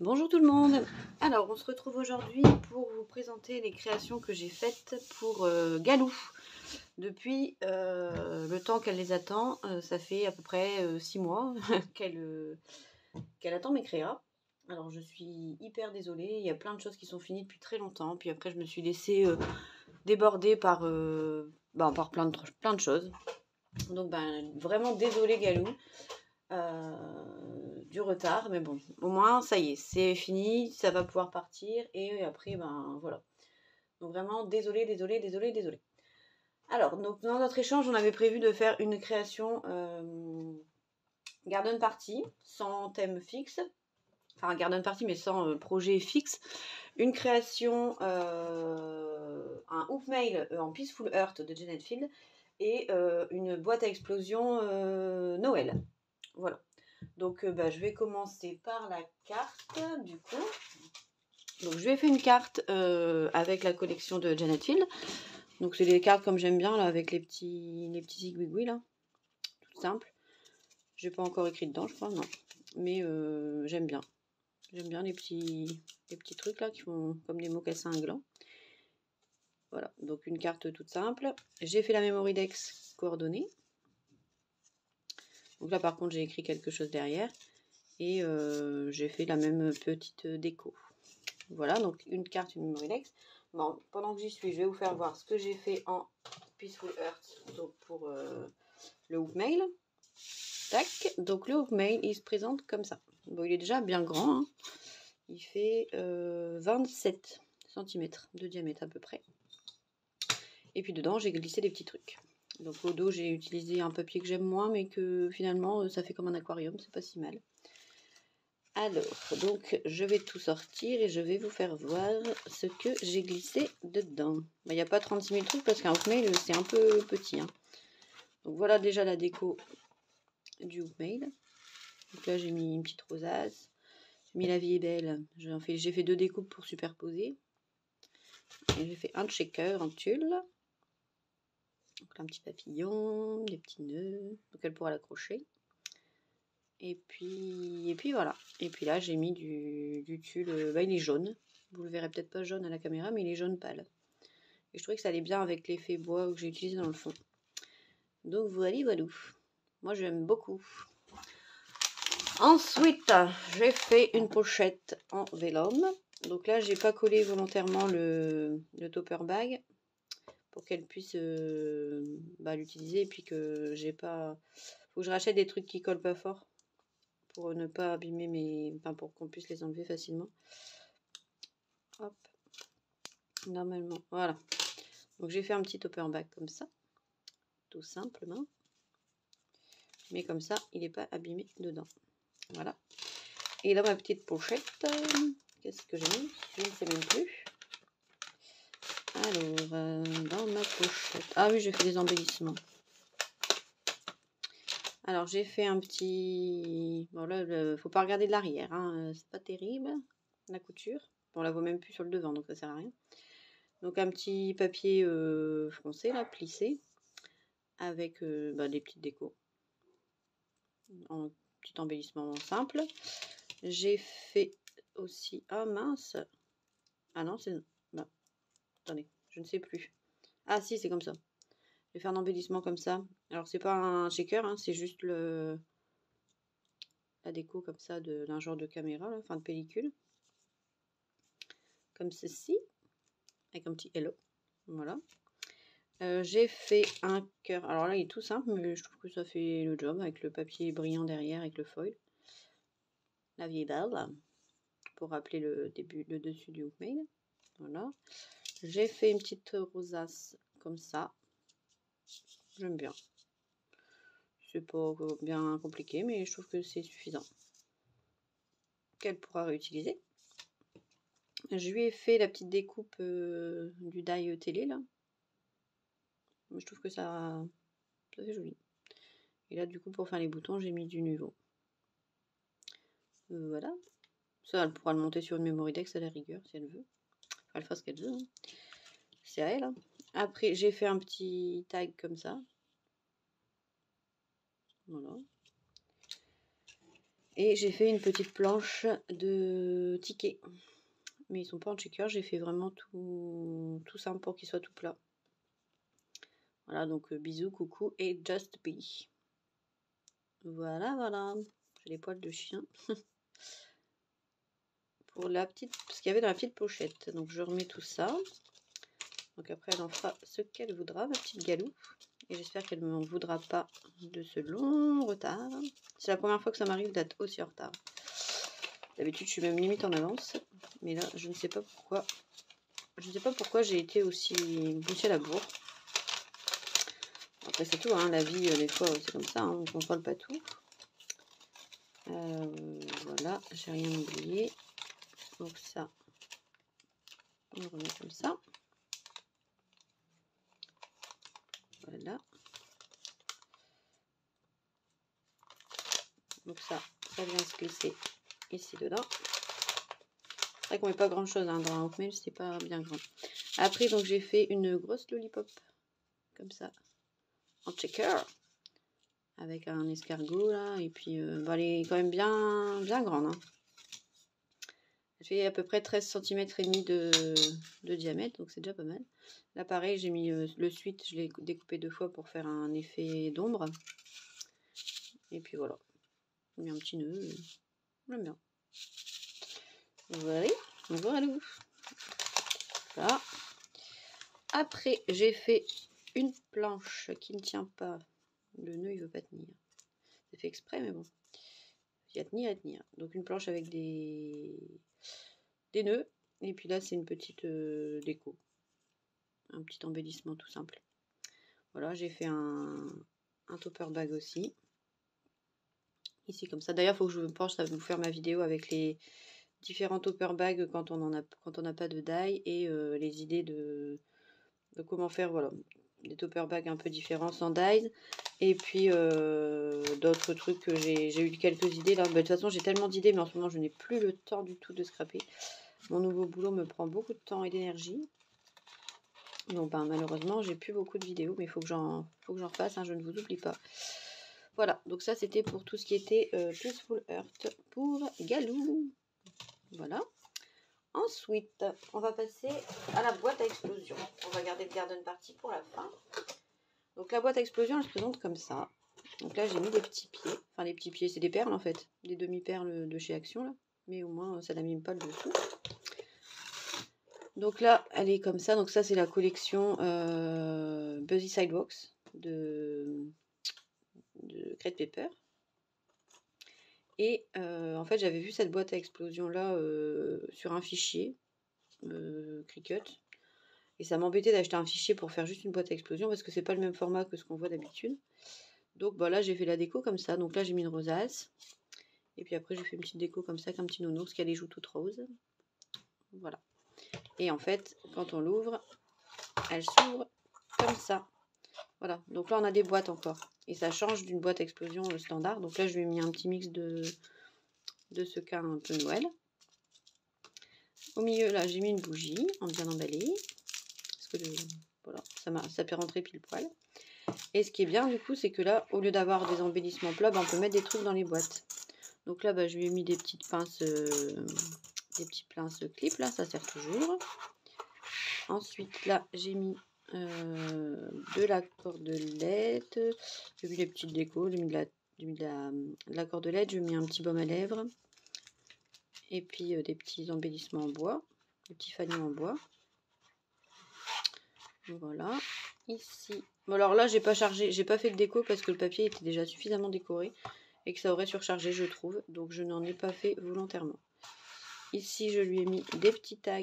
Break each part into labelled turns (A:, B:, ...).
A: Bonjour tout le monde. Alors on se retrouve aujourd'hui pour vous présenter les créations que j'ai faites pour Galou. Depuis le temps qu'elle les attend, ça fait à peu près 6 mois qu'elle attend mes créas. Alors je suis hyper désolée, il y a plein de choses qui sont finies depuis très longtemps, puis après je me suis laissée déborder par plein de choses. Donc vraiment désolée Galou. Du retard, mais bon, au moins ça y est, c'est fini, ça va pouvoir partir et après voilà. Donc vraiment désolé. Alors donc dans notre échange, on avait prévu de faire une création garden party sans thème fixe, enfin garden party mais sans projet fixe, une création un hoop mail en Peaceful Earth de Janet Field et une boîte à explosion Noël. Voilà. Donc je vais commencer par la carte du coup. Donc je lui ai fait une carte avec la collection de Janet Field. Donc c'est des cartes comme j'aime bien là, avec les petits zigouigouis là. Tout simple. J'ai pas encore écrit dedans je crois, non. Mais j'aime bien. J'aime bien les petits trucs là qui font comme des mocassins glands. Voilà, donc une carte toute simple. J'ai fait la memory dex coordonnée. Donc là par contre j'ai écrit quelque chose derrière. Et j'ai fait la même petite déco. Voilà, donc une carte, une memory dex. Bon, pendant que j'y suis, je vais vous faire voir ce que j'ai fait en Peaceful Earth donc pour le hoop mail. Tac, donc le hoop mail, il se présente comme ça. Bon, il est déjà bien grand. Hein. Il fait 27 cm de diamètre à peu près. Et puis dedans, j'ai glissé des petits trucs. Donc au dos, j'ai utilisé un papier que j'aime moins, mais que finalement, ça fait comme un aquarium, c'est pas si mal. Alors, donc je vais tout sortir et je vais vous faire voir ce que j'ai glissé dedans. Il n'y a pas 36 000 trucs parce qu'un hoop-mail c'est un peu petit. Hein. Donc voilà déjà la déco du hoop-mail. Donc là j'ai mis une petite rosace. J'ai mis la vie est belle. J'ai fait 2 découpes pour superposer. Et j'ai fait un checker en tulle. Donc là, un petit papillon, des petits nœuds. Donc elle pourra l'accrocher. Et puis voilà. Et puis là, j'ai mis du tulle. Il est jaune. Vous le verrez peut-être pas jaune à la caméra, mais il est jaune pâle. Et je trouvais que ça allait bien avec l'effet bois que j'ai utilisé dans le fond. Donc voilà. Moi, j'aime beaucoup. Ensuite, j'ai fait une pochette en vélum. Donc là, j'ai pas collé volontairement le topper bag pour qu'elle puisse l'utiliser. Et puis que j'ai pas... Faut que je rachète des trucs qui collent pas fort. Pour ne pas abîmer mes... Enfin, pour qu'on puisse les enlever facilement. Hop. Normalement, voilà. Donc j'ai fait un petit topper bag comme ça. Tout simplement. Mais comme ça, il n'est pas abîmé dedans. Voilà. Et dans ma petite pochette, qu'est-ce que j'ai mis? Je ne sais même plus. Alors, dans ma pochette... Ah oui, j'ai fait des embellissements. Alors, j'ai fait un petit... Bon, là, faut pas regarder de l'arrière. Hein. C'est pas terrible, la couture. Bon, on la voit même plus sur le devant, donc ça sert à rien. Donc, un petit papier foncé, là, plissé, avec des petites décos. En petit embellissement simple. J'ai fait aussi... Ah, mince. Ah non, c'est... Bah, attendez, je ne sais plus. Ah si, c'est comme ça. Je vais faire un embellissement comme ça. Alors, c'est pas un shaker, hein, c'est juste la déco comme ça d'un genre de caméra, là, enfin de pellicule. Comme ceci. Avec un petit hello. Voilà. J'ai fait un cœur. Alors là, il est tout simple, mais je trouve que ça fait le job avec le papier brillant derrière avec le foil. La vie est belle. Pour rappeler le dessus du hoop mail. Voilà. J'ai fait une petite rosace comme ça. J'aime bien. C'est pas bien compliqué, mais je trouve que c'est suffisant. Qu'elle pourra réutiliser. Je lui ai fait la petite découpe du die télé là. Je trouve que ça fait joli. Et là, du coup, pour faire les boutons, j'ai mis du Nuvo. Voilà. Ça, elle pourra le monter sur une memory dex à la rigueur, si elle veut. Enfin, elle fera ce qu'elle veut. Hein. C'est à elle. Hein. Après, j'ai fait un petit tag comme ça. Voilà. Et j'ai fait une petite planche de tickets. Mais ils sont pas en checker, j'ai fait vraiment tout simple pour qu'ils soient tout plats. Voilà, donc bisous, coucou et just be. Voilà, voilà. J'ai les poils de chien. Pour la petite, ce qu'il y avait dans la petite pochette. Donc je remets tout ça. Donc après elle en fera ce qu'elle voudra, ma petite Galou. Et j'espère qu'elle ne m'en voudra pas de ce long retard. C'est la première fois que ça m'arrive d'être aussi en retard. D'habitude je suis même limite en avance. Mais là je ne sais pas pourquoi. Je ne sais pas pourquoi j'ai été aussi poussée à la bourre. Après c'est tout, hein, la vie des fois c'est comme ça, hein, on ne contrôle pas tout. Voilà, j'ai rien oublié. Donc ça, on le remet comme ça. Voilà. Donc ça vient se glisser ici dedans. C'est vrai qu'on met pas grand chose hein, dans un Hotmail, c'est pas bien grand. Après donc j'ai fait une grosse lollipop comme ça en checker avec un escargot là et puis bah, elle est quand même bien grande. Hein. Elle fait à peu près 13 cm et demi de diamètre, donc c'est déjà pas mal. Là pareil j'ai mis le suite, je l'ai découpé 2 fois pour faire un effet d'ombre. Et puis voilà, j'ai mis un petit nœud, j'aime bien. Voilà, voilà. Là. Après, j'ai fait une planche qui ne tient pas. Le nœud, il veut pas tenir. C'est fait exprès, mais bon. Il y a tenir et tenir. Donc une planche avec des nœuds. Et puis là, c'est une petite déco. Un petit embellissement tout simple. Voilà, j'ai fait un topper bag aussi. Ici, comme ça. D'ailleurs, il faut que je me penche à vous faire ma vidéo avec les différents topper bags quand on n'a pas de die et les idées de comment faire, voilà, des topper bags un peu différents sans dies et puis d'autres trucs que j'ai eu quelques idées là. Bah, de toute façon j'ai tellement d'idées mais en ce moment je n'ai plus le temps du tout de scraper. Mon nouveau boulot me prend beaucoup de temps et d'énergie, donc ben, malheureusement j'ai plus beaucoup de vidéos, mais il faut que j'en fasse, hein, je ne vous oublie pas. Voilà, donc ça c'était pour tout ce qui était Peaceful Earth pour Galou. Voilà. Ensuite, on va passer à la boîte à explosion. On va garder le garden party pour la fin. Donc la boîte à explosion, elle se présente comme ça. Donc là, j'ai mis des petits pieds. Enfin, des petits pieds, c'est des perles en fait. Des demi-perles de chez Action, là. Mais au moins, ça n'abîme pas le dessous. Donc là, elle est comme ça. Donc ça, c'est la collection Buzzy Sidewalks de Crate Paper. Et en fait, j'avais vu cette boîte à explosion là sur un fichier Cricut. Et ça m'embêtait d'acheter un fichier pour faire juste une boîte à explosion parce que c'est pas le même format que ce qu'on voit d'habitude. Donc bah, là, j'ai fait la déco comme ça. Donc là, j'ai mis une rosace. Et puis après, j'ai fait une petite déco comme ça, avec un petit nounours qui a les joues toutes roses. Voilà. Et en fait, quand on l'ouvre, elle s'ouvre comme ça. Voilà. Donc là, on a des boîtes encore. Et ça change d'une boîte à explosion standard. Donc là, je lui ai mis un petit mix de ce cas un peu Noël. Au milieu, là, j'ai mis une bougie en bien emballée. Parce que voilà, ça peut rentrer pile poil. Et ce qui est bien, du coup, c'est que là, au lieu d'avoir des embellissements plats, on peut mettre des trucs dans les boîtes. Donc là, je lui ai mis des petites pinces, des petits pinces clips, là, ça sert toujours. Ensuite, là, j'ai mis de la cordelette. J'ai mis les petites décos, j'ai mis de la cordelette, j'ai mis un petit baume à lèvres. Et puis des petits embellissements en bois, des petits fanions en bois. Voilà. Ici. Bon, alors là, j'ai pas fait de déco parce que le papier était déjà suffisamment décoré et que ça aurait surchargé, je trouve. Donc, je n'en ai pas fait volontairement. Ici, je lui ai mis des petits tags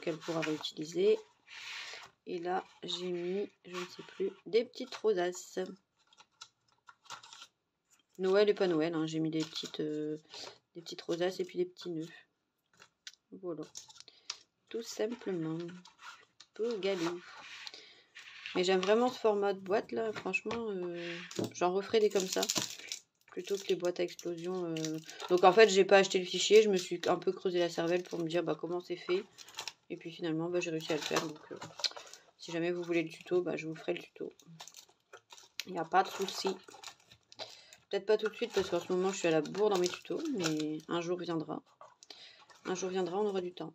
A: qu'elle pourra réutiliser. Et là, j'ai mis, je ne sais plus, des petites rosaces. Noël et pas Noël, hein. J'ai mis des petites rosaces et puis des petits nœuds. Voilà. Tout simplement. Pour Galou. Mais j'aime vraiment ce format de boîte là, franchement, j'en referai des comme ça, plutôt que les boîtes à explosion. Donc en fait, j'ai pas acheté le fichier, je me suis un peu creusé la cervelle pour me dire comment c'est fait. Et puis finalement, j'ai réussi à le faire. Donc si jamais vous voulez le tuto, je vous ferai le tuto. Il n'y a pas de souci. Peut-être pas tout de suite parce qu'en ce moment je suis à la bourre dans mes tutos, mais un jour viendra. Un jour viendra, on aura du temps.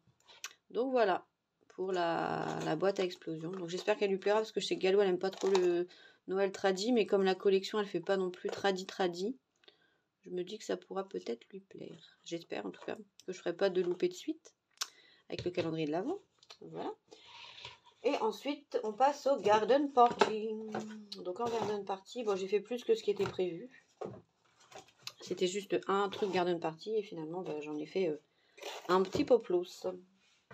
A: Donc voilà pour la boîte à explosion. Donc j'espère qu'elle lui plaira parce que je sais que Galou elle aime pas trop le Noël tradi, mais comme la collection elle fait pas non plus tradi, je me dis que ça pourra peut-être lui plaire. J'espère en tout cas que je ferai pas de loupé de suite avec le calendrier de l'Avent. Voilà. Et ensuite, on passe au Garden Party. Donc en Garden Party, bon, j'ai fait plus que ce qui était prévu. C'était juste un truc Garden Party et finalement, bah, j'en ai fait un petit peu plus.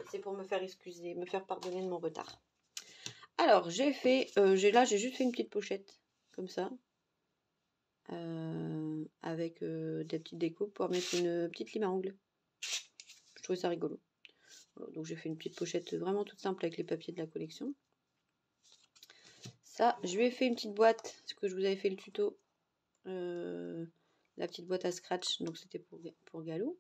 A: C'est pour me faire excuser, me faire pardonner de mon retard. Alors, j'ai juste fait une petite pochette, comme ça. Avec des petites découpes pour mettre une petite lime à ongles. Je trouvais ça rigolo. Donc j'ai fait une petite pochette vraiment toute simple avec les papiers de la collection. Ça, je lui ai fait une petite boîte, ce que je vous avais fait le tuto. La petite boîte à scratch, donc c'était pour Galou.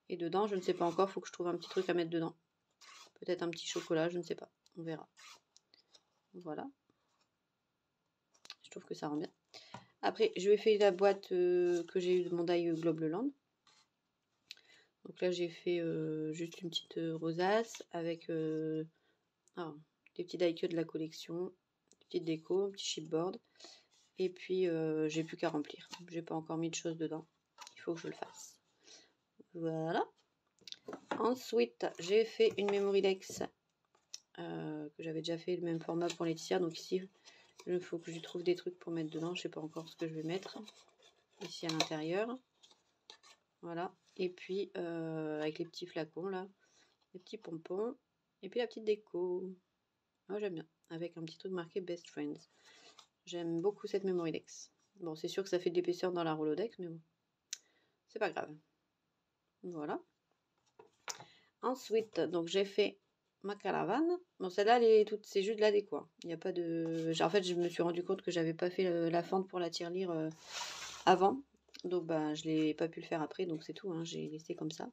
A: Et dedans, je ne sais pas encore, il faut que je trouve un petit truc à mettre dedans. Peut-être un petit chocolat, je ne sais pas. On verra. Voilà. Je trouve que ça rend bien. Après, je lui ai fait la boîte que j'ai eue de mon die Globeland. Donc là, j'ai fait juste une petite rosace avec des petits die-cuts de la collection, des petites déco, un petit chipboard. Et puis, j'ai plus qu'à remplir. J'ai pas encore mis de choses dedans. Il faut que je le fasse. Voilà. Ensuite, j'ai fait une Memorylex que j'avais déjà fait le même format pour Laetitia. Donc ici, il faut que je trouve des trucs pour mettre dedans. Je sais pas encore ce que je vais mettre ici à l'intérieur. Voilà. Et puis, avec les petits flacons là, les petits pompons. Et puis la petite déco. Moi, j'aime bien. Avec un petit truc marqué Best Friends. J'aime beaucoup cette Memorylex. Bon, c'est sûr que ça fait de l'épaisseur dans la Rolodex, mais bon. C'est pas grave. Voilà. Ensuite, donc j'ai fait ma caravane. Bon, celle-là, c'est juste de la déco. Il n'y a pas de... En fait, je me suis rendu compte que j'avais pas fait la fente pour la tirelire avant. Donc, bah, je l'ai pas pu le faire après. Donc, c'est tout. Hein, j'ai laissé comme ça.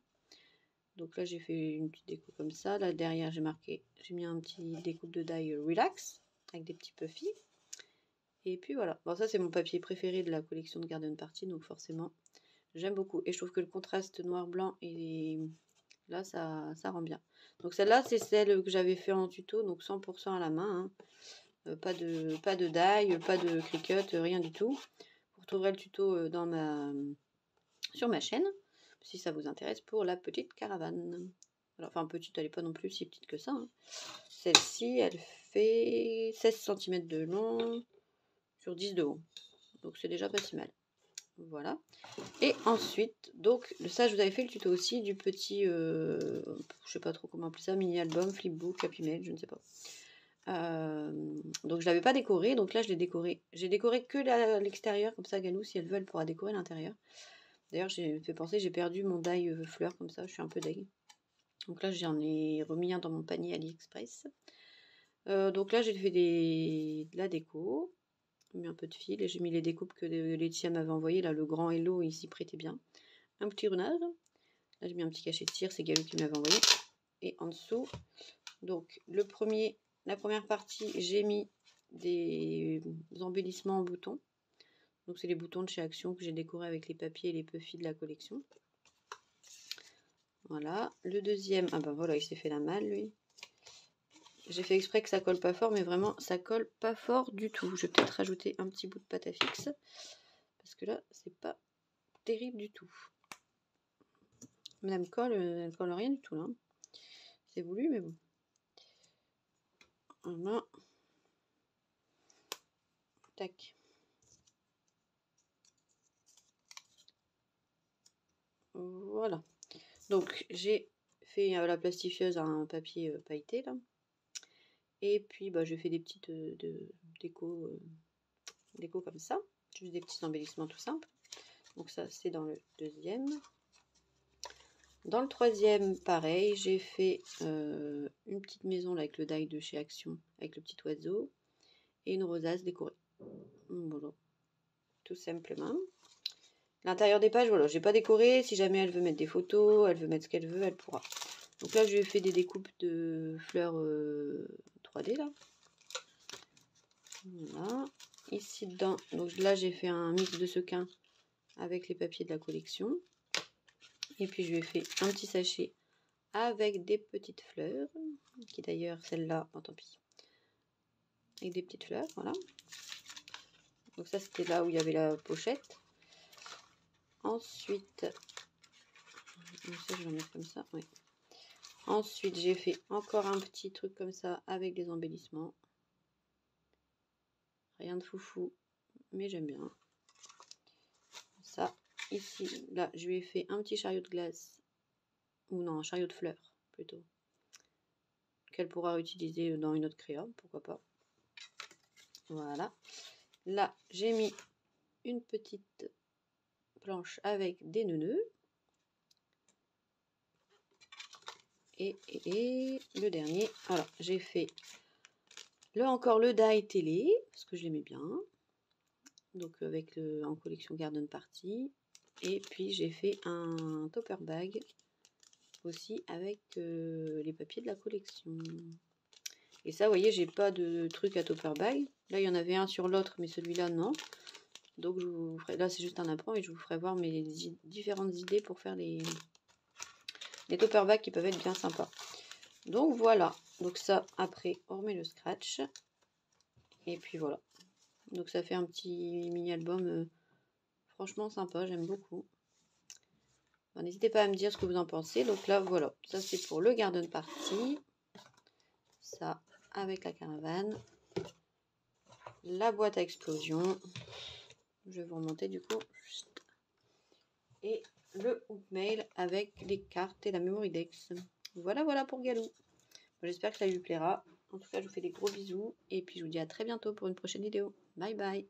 A: Donc là, j'ai fait une petite déco comme ça. Là, derrière, j'ai mis un petit découpe de die relax avec des petits puffy. Et puis voilà. Bon, ça, c'est mon papier préféré de la collection de Garden Party. Donc, forcément, j'aime beaucoup. Et je trouve que le contraste noir-blanc et... Là, ça rend bien. Donc celle-là, c'est celle que j'avais fait en tuto, donc 100% à la main. Hein. Pas de die, pas de Cricut, rien du tout. Vous retrouverez le tuto sur ma chaîne, si ça vous intéresse, pour la petite caravane. Alors, enfin, petite, elle n'est pas non plus si petite que ça. Hein. Celle-ci, elle fait 16 cm de long sur 10 de haut. Donc c'est déjà pas si mal. Voilà. Et ensuite, donc, ça, je vous avais fait le tuto aussi du petit, je sais pas trop comment appeler ça, mini-album, flipbook, Happy Mail, je ne sais pas. Donc, je l'avais pas décoré, donc là, je l'ai décoré. J'ai décoré que l'extérieur, comme ça, Galou, si elle veut, elle pourra décorer l'intérieur. D'ailleurs, j'ai fait penser, j'ai perdu mon die fleur, comme ça, je suis un peu deg. Donc là, j'en ai remis un dans mon panier AliExpress. Donc là, j'ai fait de la déco. J'ai mis un peu de fil et j'ai mis les découpes que Laetitia m'avait envoyées. Là, le grand hello, il s'y prêtait bien. Un petit renard. Là, j'ai mis un petit cachet de cire, c'est Galou qui m'avait envoyé. Et en dessous, donc, la première partie, j'ai mis des embellissements en boutons. Donc, c'est les boutons de chez Action que j'ai décorés avec les papiers et les puffy de la collection. Voilà. Le deuxième, ah ben voilà, il s'est fait la malle, lui. J'ai fait exprès que ça colle pas fort, mais vraiment, ça colle pas fort du tout. Je vais peut-être rajouter un petit bout de pâte à fixe. Parce que là, c'est pas terrible du tout. Madame colle, elle colle rien du tout là. C'est voulu, mais bon. Voilà. Tac. Voilà. Donc, j'ai fait la plastifieuse à un papier pailleté là. Et puis, bah, j'ai fait des petites déco comme ça. Juste des petits embellissements tout simples. Donc, ça, c'est dans le deuxième. Dans le troisième, pareil, j'ai fait une petite maison là, avec le die de chez Action, avec le petit oiseau, et une rosace décorée. Voilà, tout simplement. L'intérieur des pages, voilà, j'ai pas décoré. Si jamais elle veut mettre des photos, elle veut mettre ce qu'elle veut, elle pourra. Donc là, je lui ai fait des découpes de fleurs 3D là. Voilà. ici dedans, donc là j'ai fait un mix de sequins avec les papiers de la collection. Et puis je lui ai fait un petit sachet avec des petites fleurs, qui d'ailleurs celle-là, bon tant pis, avec des petites fleurs, voilà. Donc ça c'était là où il y avait la pochette. Ensuite, ça je vais en mettre comme ça, oui. Ensuite j'ai fait encore un petit truc comme ça avec des embellissements. Rien de foufou, mais j'aime bien. Ça, ici, là, je lui ai fait un petit chariot de glace, ou non, un chariot de fleurs plutôt, qu'elle pourra utiliser dans une autre créa, pourquoi pas. Voilà. Là, j'ai mis une petite planche avec des nœuds. Et le dernier, alors j'ai fait là encore le die télé, parce que je l'aimais bien. Donc avec en collection Garden Party. Et puis j'ai fait un topper bag aussi avec les papiers de la collection. Et ça, vous voyez, j'ai pas de truc à topper bag. Là, il y en avait un sur l'autre, mais celui-là, non. Donc, je vous ferai, là, c'est juste un apprend et je vous ferai voir mes différentes idées pour faire les topper bags qui peuvent être bien sympas. Donc, voilà. Donc, ça, après, on remet le scratch. Et puis, voilà. Donc, ça fait un petit mini-album franchement sympa. J'aime beaucoup. Bon, n'hésitez pas à me dire ce que vous en pensez. Donc, là, voilà. Ça, c'est pour le Garden Party. Ça, avec la caravane. La boîte à explosion. Je vais vous remonter du coup. Et le hook mail avec les cartes et la memory dex. Voilà, voilà pour Galou. J'espère que ça lui plaira. En tout cas, je vous fais des gros bisous. Et puis, je vous dis à très bientôt pour une prochaine vidéo. Bye bye.